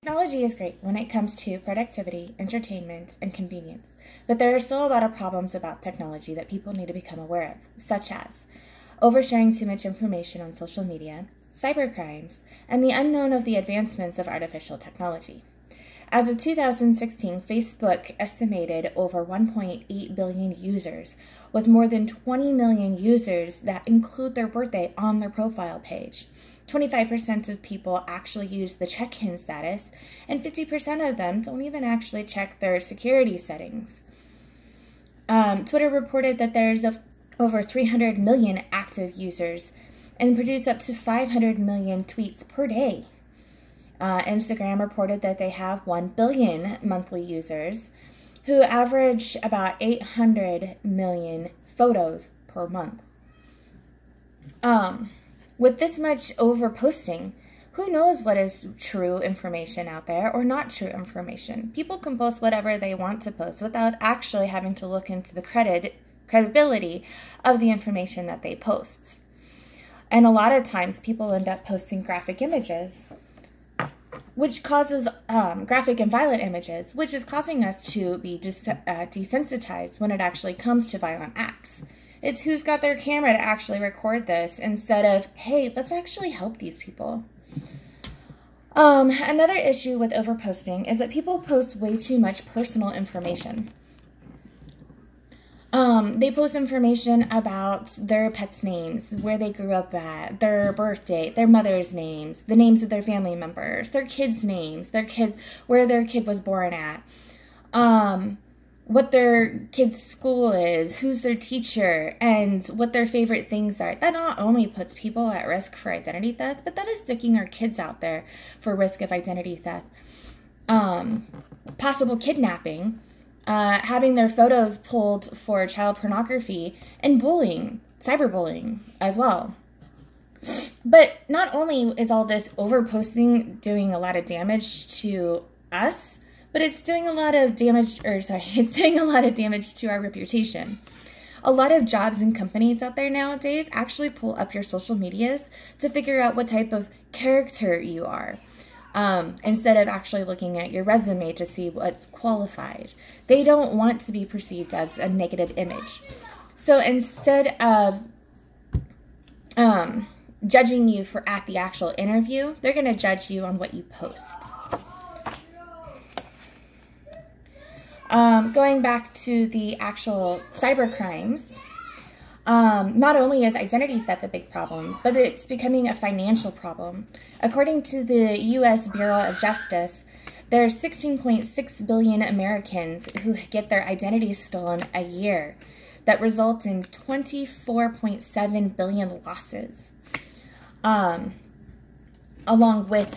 Technology is great when it comes to productivity, entertainment, and convenience, but there are still a lot of problems about technology that people need to become aware of, such as oversharing too much information on social media, cybercrimes, and the unknown of the advancements of artificial technology. As of 2016, Facebook estimated over 1.8 billion users, with more than 20 million users that include their birthday on their profile page. 25% of people actually use the check-in status, and 50% of them don't even actually check their security settings. Twitter reported that there's over 300 million active users and produce up to 500 million tweets per day. Instagram reported that they have 1 billion monthly users who average about 800 million photos per month. With this much overposting, who knows what is true information out there or not true information? People can post whatever they want to post without actually having to look into the credibility of the information that they post. And a lot of times people end up posting graphic images, which causes graphic and violent images, which is causing us to be desensitized when it actually comes to violent acts. It's who's got their camera to actually record this instead of, hey, let's actually help these people. Another issue with overposting is that people post way too much personal information. They post information about their pets' names, where they grew up at, their birthday, their mother's names, the names of their family members, their kids' names, where their kid was born at, what their kid's school is, who's their teacher, and what their favorite things are. That not only puts people at risk for identity theft, but that is sticking our kids out there for risk of identity theft. Possible kidnapping, having their photos pulled for child pornography, and bullying, cyberbullying as well. But not only is all this overposting doing a lot of damage to us, but it's doing a lot of damage, it's doing a lot of damage to our reputation. A lot of jobs and companies out there nowadays actually pull up your social medias to figure out what type of character you are, instead of actually looking at your resume to see what's qualified. They don't want to be perceived as a negative image. So instead of judging you at the actual interview, they're going to judge you on what you post. Going back to the actual cyber crimes, not only is identity theft a big problem, but it's becoming a financial problem. According to the U.S. Bureau of Justice, there are 16.6 billion Americans who get their identities stolen a year. That results in 24.7 billion losses. Along with,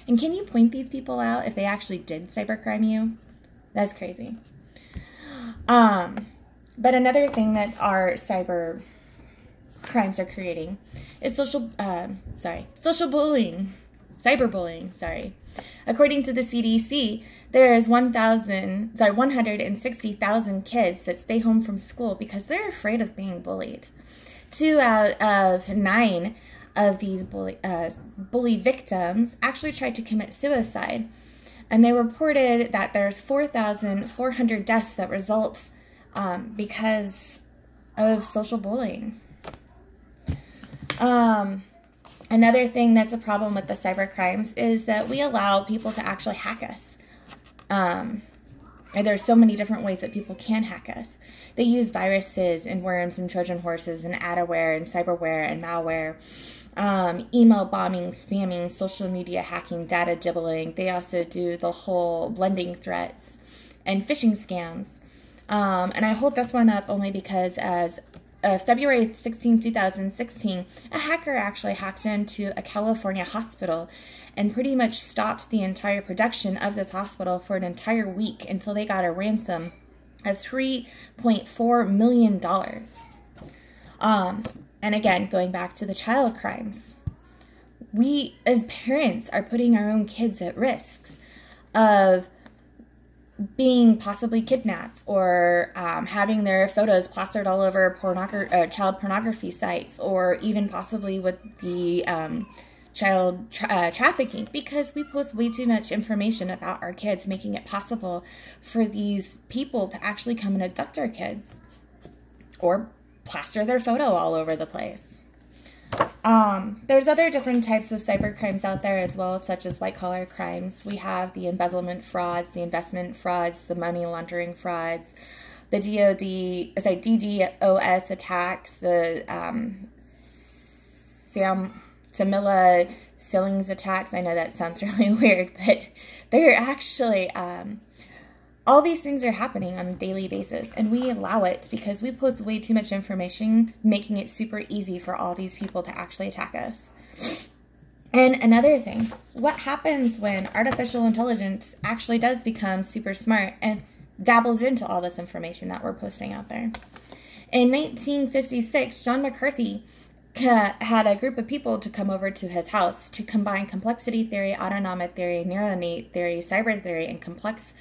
and can you point these people out if they actually did cybercrime you? That's crazy. But another thing that our cyber crimes are creating is social bullying, cyberbullying, sorry. According to the CDC, there's 160,000 kids that stay home from school because they're afraid of being bullied. 2 out of 9 of these bully victims actually tried to commit suicide. And they reported that there's 4,400 deaths that results because of social bullying. Another thing that's a problem with the cyber crimes is that we allow people to actually hack us. And there's so many different ways that people can hack us. They use viruses and worms and Trojan horses and adware and cyberware and malware. Email bombing, spamming, social media hacking, data dibbling. They also do the whole blending threats and phishing scams. And I hold this one up only because as of February 16, 2016, a hacker actually hacked into a California hospital and pretty much stopped the entire production of this hospital for an entire week until they got a ransom of $3.4 million. And again, going back to the child crimes, we as parents are putting our own kids at risks of being possibly kidnapped or having their photos plastered all over child pornography sites, or even possibly with the trafficking, because we post way too much information about our kids, making it possible for these people to actually come and abduct our kids or plaster their photo all over the place. There's other different types of cybercrimes out there as well, such as white-collar crimes. We have the embezzlement frauds, the investment frauds, the money laundering frauds, the DDoS attacks, the Samila Sillings attacks. I know that sounds really weird, but they're actually, all these things are happening on a daily basis, and we allow it because we post way too much information, making it super easy for all these people to actually attack us. And another thing, what happens when artificial intelligence actually does become super smart and dabbles into all this information that we're posting out there? In 1956, John McCarthy had a group of people to come over to his house to combine complexity theory, autonomic theory, neural net theory, cyber theory, and complex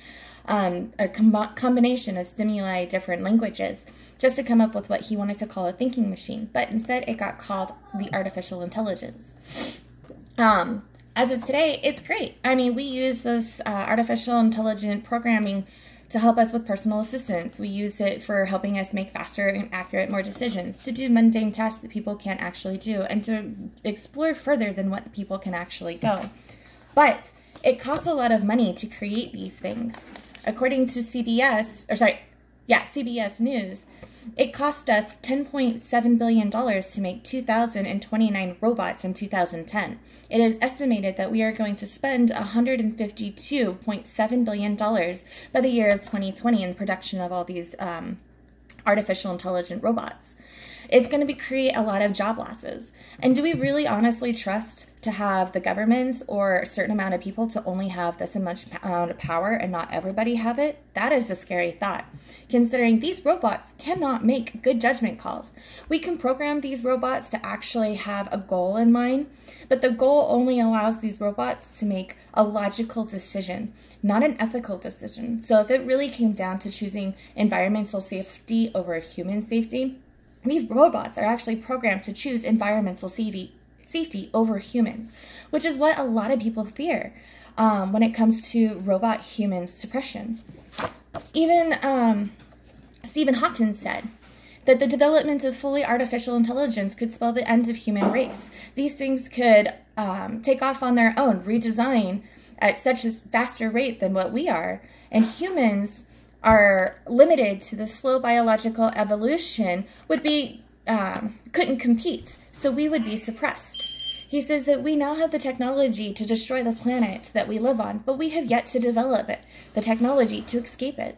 a combination of stimuli, different languages, just to come up with what he wanted to call a thinking machine. But instead, it got called the artificial intelligence. As of today, it's great. I mean, we use this artificial intelligent programming to help us with personal assistance. We use it for helping us make faster and accurate more decisions, to do mundane tasks that people can't actually do, and to explore further than what people can actually go. But it costs a lot of money to create these things. According to CBS News, it cost us $10.7 billion to make 2,029 robots in 2010. It is estimated that we are going to spend $152.7 billion by the year of 2020 in production of all these artificial intelligent robots. It's going to create a lot of job losses. And do we really honestly trust to have the governments or a certain amount of people to only have this much amount of power and not everybody have it? That is a scary thought, considering these robots cannot make good judgment calls. We can program these robots to actually have a goal in mind, but the goal only allows these robots to make a logical decision, not an ethical decision. So if it really came down to choosing environmental safety over human safety, these robots are actually programmed to choose environmental safety over humans, which is what a lot of people fear when it comes to robot-human suppression. Even Stephen Hawking said that the development of fully artificial intelligence could spell the end of human race. These things could take off on their own, redesign at such a faster rate than what we are, and humans are limited to the slow biological evolution, couldn't compete, so we would be suppressed. He says that we now have the technology to destroy the planet that we live on, but we have yet to develop the technology to escape it.